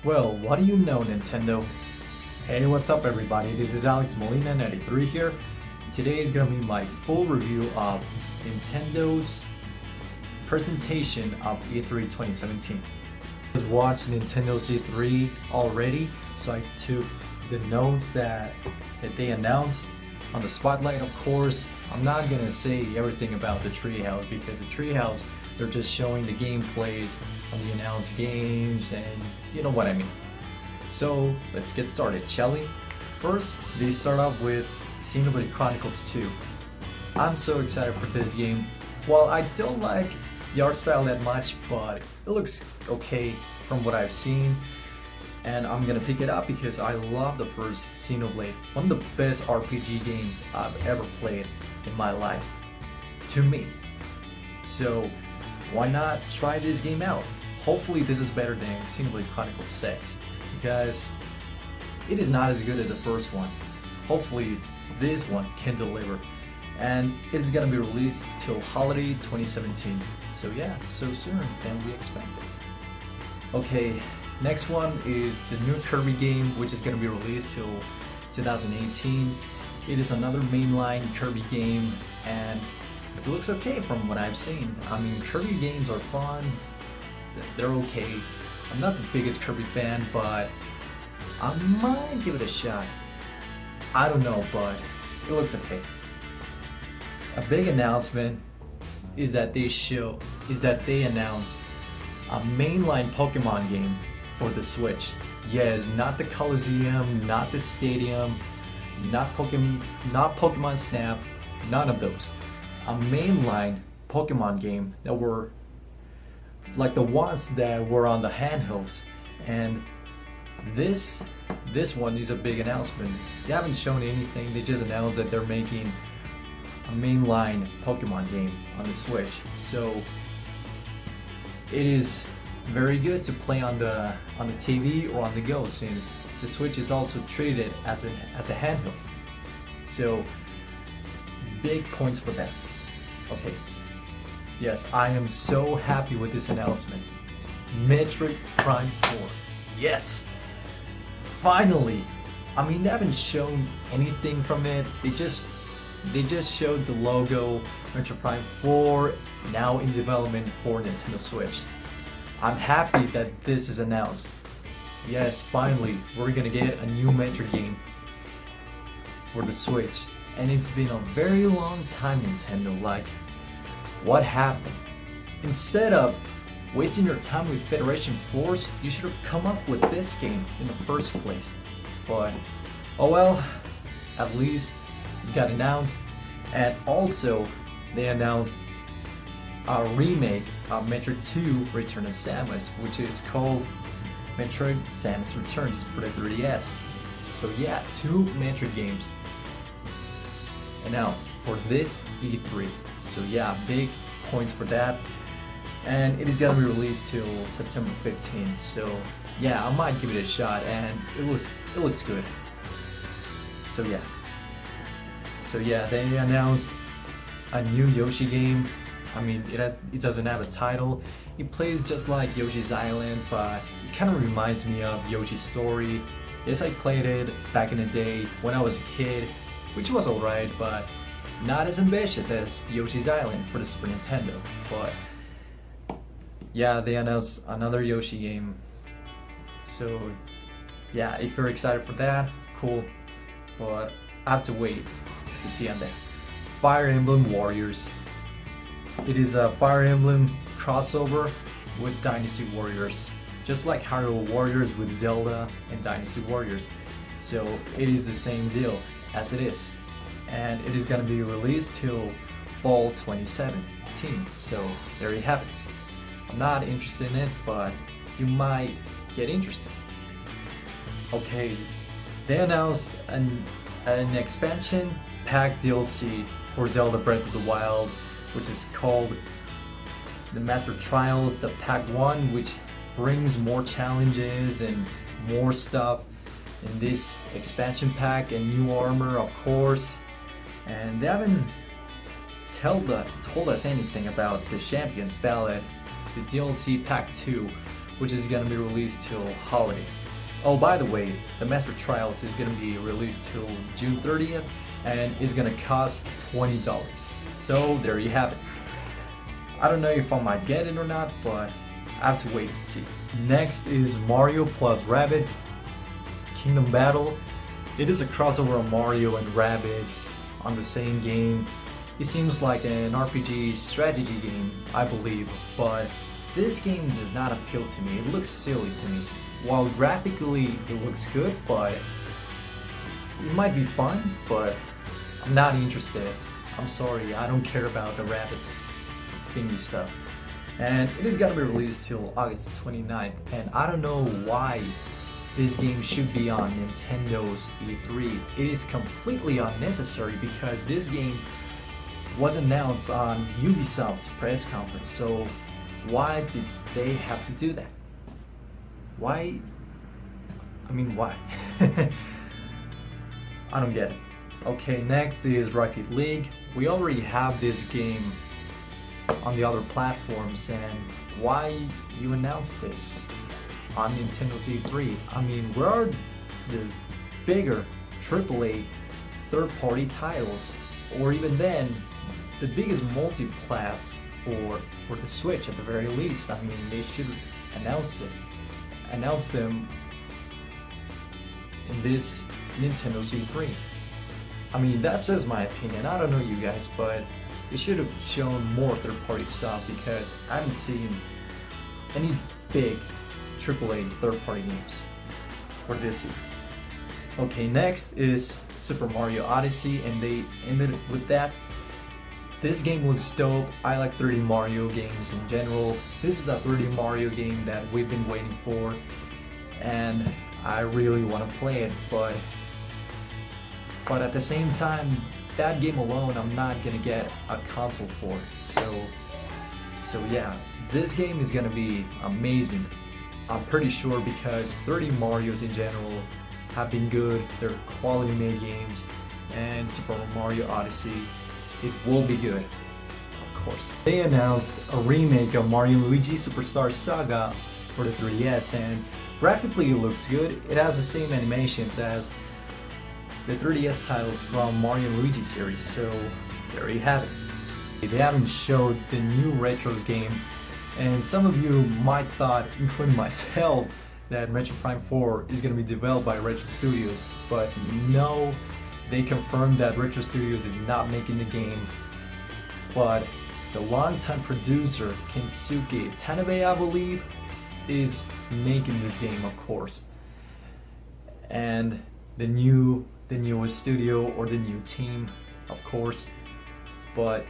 Well, what do you know, Nintendo? Hey, what's up everybody? This is Alex Molina 93 here. Today is gonna be my full review of Nintendo's presentation of E3 2017. I just watched Nintendo's E3 already, so I took the notes that they announced on the spotlight. Of course, I'm not gonna say everything about the Treehouse because the Treehouse, they're just showing the gameplays on the announced games, and you know what I mean. So let's get started, shall we? First, they start off with Xenoblade Chronicles 2. I'm so excited for this game. While I don't like the art style that much, but it looks okay from what I've seen, and I'm gonna pick it up because I love the first Xenoblade. One of the best RPG games I've ever played in my life, to me. So why not try this game out? Hopefully this is better than Xenoblade Chronicles 6 because it is not as good as the first one. Hopefully this one can deliver, and it's gonna be released till holiday 2017. So yeah, so soon than we expected. Okay, next one is the new Kirby game, which is gonna be released till 2018. It is another mainline Kirby game, and it looks okay from what I've seen. I mean, Kirby games are fun, they're okay. I'm not the biggest Kirby fan, but I might give it a shot. I don't know, but it looks okay. A big announcement is that they announced a mainline Pokemon game for the Switch. Yes, not the Coliseum, not the Stadium, not Pokemon Snap, none of those. A mainline Pokemon game that were like the ones that were on the handhelds, and this one is a big announcement. They haven't shown anything, they just announced that they're making a mainline Pokemon game on the Switch. So it is very good to play on the TV or on the go, since the Switch is also treated as a handheld. So big points for that. Okay. Yes, I am so happy with this announcement. Metroid Prime 4. Yes! Finally! I mean, they haven't shown anything from it. They just showed the logo, Metroid Prime 4, now in development for Nintendo Switch. I'm happy that this is announced. Yes, finally, we're gonna get a new Metroid game for the Switch. And it's been a very long time, Nintendo. Like, what happened? Instead of wasting your time with Federation Force, you should have come up with this game in the first place. But oh well, at least it got announced. And also they announced a remake of Metroid 2 Return of Samus, which is called Metroid Samus Returns for the 3DS. So yeah, 2 Metroid games announced for this E3. So yeah, big points for that. And it is gonna be released till September 15th. So yeah, I might give it a shot, and it looks good. So yeah, they announced a new Yoshi game. I mean, it doesn't have a title. It plays just like Yoshi's Island, but it kind of reminds me of Yoshi's Story. Yes, I played it back in the day when I was a kid, which was alright, but not as ambitious as Yoshi's Island for the Super Nintendo. But yeah, they announced another Yoshi game. So yeah, if you're excited for that, cool. But I have to wait to see on that. Fire Emblem Warriors. It is a Fire Emblem crossover with Dynasty Warriors, just like Hyrule Warriors with Zelda and Dynasty Warriors. So it is the same deal as it is, and it is going to be released till fall 2017. So there you have it. I'm not interested in it, but you might get interested. Okay, they announced an expansion pack DLC for Zelda Breath of the Wild, which is called the Master Trials, the Pack 1, which brings more challenges and more stuff in this expansion pack, and new armor, of course. And they haven't told us anything about the Champions Ballad, the DLC Pack 2, which is gonna be released till holiday. Oh, by the way, the Master Trials is gonna be released till June 30th and is gonna cost $20. So there you have it. I don't know if I might get it or not, but I have to wait to see. Next is Mario plus Rabbids Kingdom Battle. It is a crossover of Mario and Rabbids on the same game. It seems like an RPG strategy game, I believe, but this game does not appeal to me. It looks silly to me. While graphically it looks good, but it might be fun, but I'm not interested. I'm sorry, I don't care about the Rabbids thingy stuff. And it is gonna be released till August 29th, and I don't know why this game should be on Nintendo's E3. It is completely unnecessary because this game was announced on Ubisoft's press conference, so why did they have to do that? Why? I mean, why? I don't get it. Okay, next is Rocket League. We already have this game on the other platforms, and why you announce this on Nintendo's E3? I mean, where are the bigger AAA third-party titles, or even then, the biggest multi-plats for the Switch at the very least? I mean, they should announce them in this Nintendo's E3. I mean, that's just my opinion. I don't know you guys, but they should have shown more third-party stuff because I haven't seen any big AAA third-party games for this year. Okay, next is Super Mario Odyssey, and they ended with that. This game looks dope. I like 3D Mario games in general. This is a 3D Mario game that we've been waiting for, and I really want to play it, but at the same time, that game alone, I'm not gonna get a console for it. So yeah, this game is gonna be amazing. I'm pretty sure because 3D Marios in general have been good. They're quality made games, and Super Mario Odyssey, it will be good, of course. They announced a remake of Mario & Luigi Superstar Saga for the 3DS, and graphically it looks good. It has the same animations as the 3DS titles from Mario & Luigi series, so there you have it. They haven't showed the new Retros game, and some of you might thought, including myself, that Metro Prime 4 is going to be developed by Retro Studios, but no, they confirmed that Retro Studios is not making the game, but the longtime producer, Kensuke Tanabe, I believe, is making this game, of course. And the newest studio, or the new team, of course. But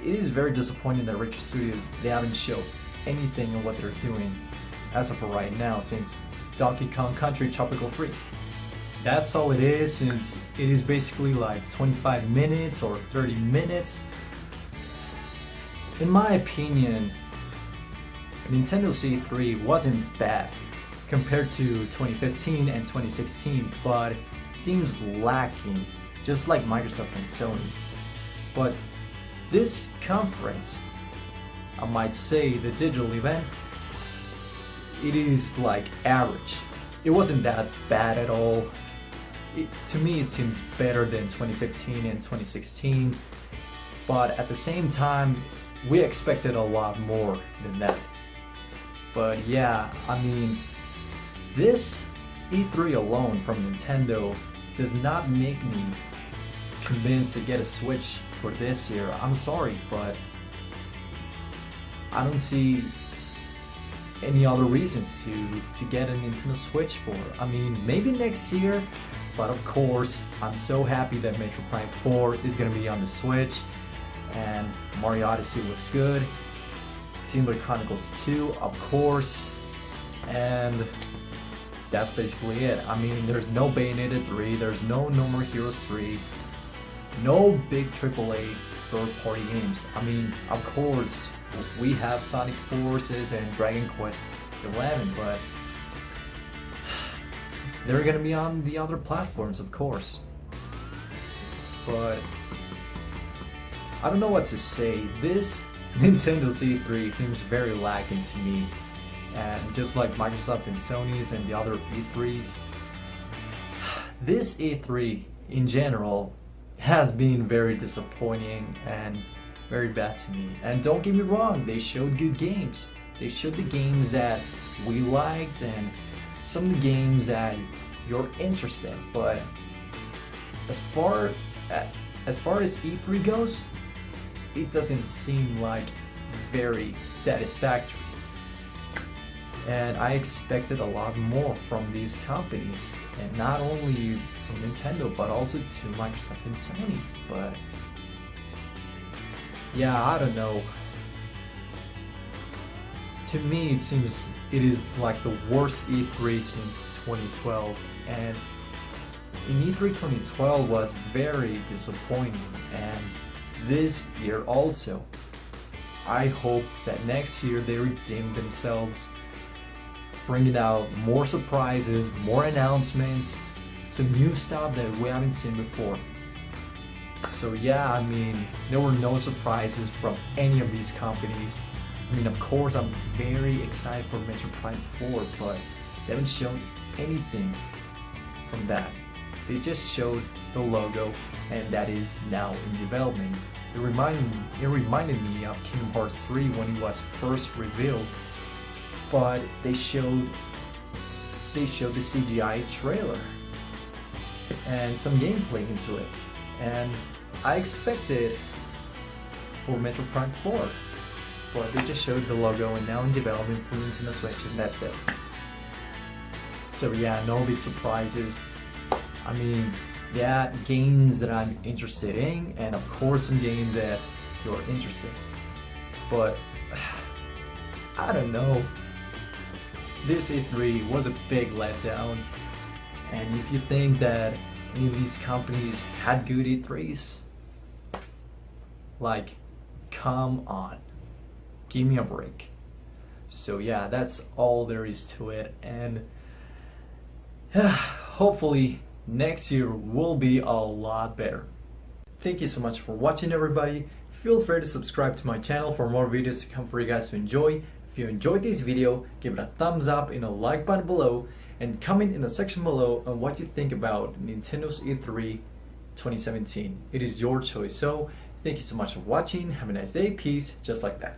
it is very disappointing that Retro Studios, they haven't showed anything of what they're doing as of right now since Donkey Kong Country Tropical Freeze. That's all it is, since it is basically like 25 minutes or 30 minutes. In my opinion, Nintendo C3 wasn't bad compared to 2015 and 2016, but seems lacking, just like Microsoft and Sony's. But this conference, I might say the digital event, it is like average. It wasn't that bad at all. To me, it seems better than 2015 and 2016, but at the same time, we expected a lot more than that. But yeah, I mean, this E3 alone from Nintendo does not make me convinced to get a Switch for this year. I'm sorry, but I don't see any other reasons to get a Nintendo Switch for. I mean, maybe next year, but of course, I'm so happy that Metro Prime 4 is gonna be on the Switch, and Mario Odyssey looks good. Xenoblade Chronicles 2, of course, and that's basically it. I mean, there's no Bayonetta 3, there's no No More Heroes 3, no big AAA third-party games. I mean, of course, we have Sonic Forces and Dragon Quest 11, but they're gonna be on the other platforms, of course. But I don't know what to say. This Nintendo C3 seems very lacking to me. and just like Microsoft and Sony's and the other E3s, this E3 in general has been very disappointing and very bad to me. And don't get me wrong, they showed good games. They showed the games that we liked and some of the games that you're interested in. But as far as E3 goes, it doesn't seem like very satisfactory. And I expected a lot more from these companies, and not only from Nintendo but also to Microsoft and Sony. But yeah, I don't know. To me, it seems it is like the worst E3 since 2012, and in E3 2012 was very disappointing, and this year also. I hope that next year they redeem themselves, bringing out more surprises, more announcements, some new stuff that we haven't seen before. So yeah, I mean, there were no surprises from any of these companies. I mean, of course, I'm very excited for Metroid Prime 4, but they haven't shown anything from that. They just showed the logo, and that is now in development. It reminded me of Kingdom Hearts 3 when it was first revealed, but they showed the CGI trailer and some gameplay into it, and I expected for Metroid Prime 4, but they just showed the logo and now in development for Nintendo Switch, and that's it. So yeah, no big surprises. I mean, yeah, games that I'm interested in, and of course some games that you're interested in. But I don't know. This E3 was a big letdown, and if you think that any of these companies had good E3s, like, come on, give me a break. So yeah, that's all there is to it, and hopefully next year will be a lot better. Thank you so much for watching, everybody. Feel free to subscribe to my channel for more videos to come for you guys to enjoy. If you enjoyed this video, give it a thumbs up and a like button below, and comment in the section below on what you think about Nintendo's E3 2017. It is your choice. So thank you so much for watching. Have a nice day. Peace. Just like that.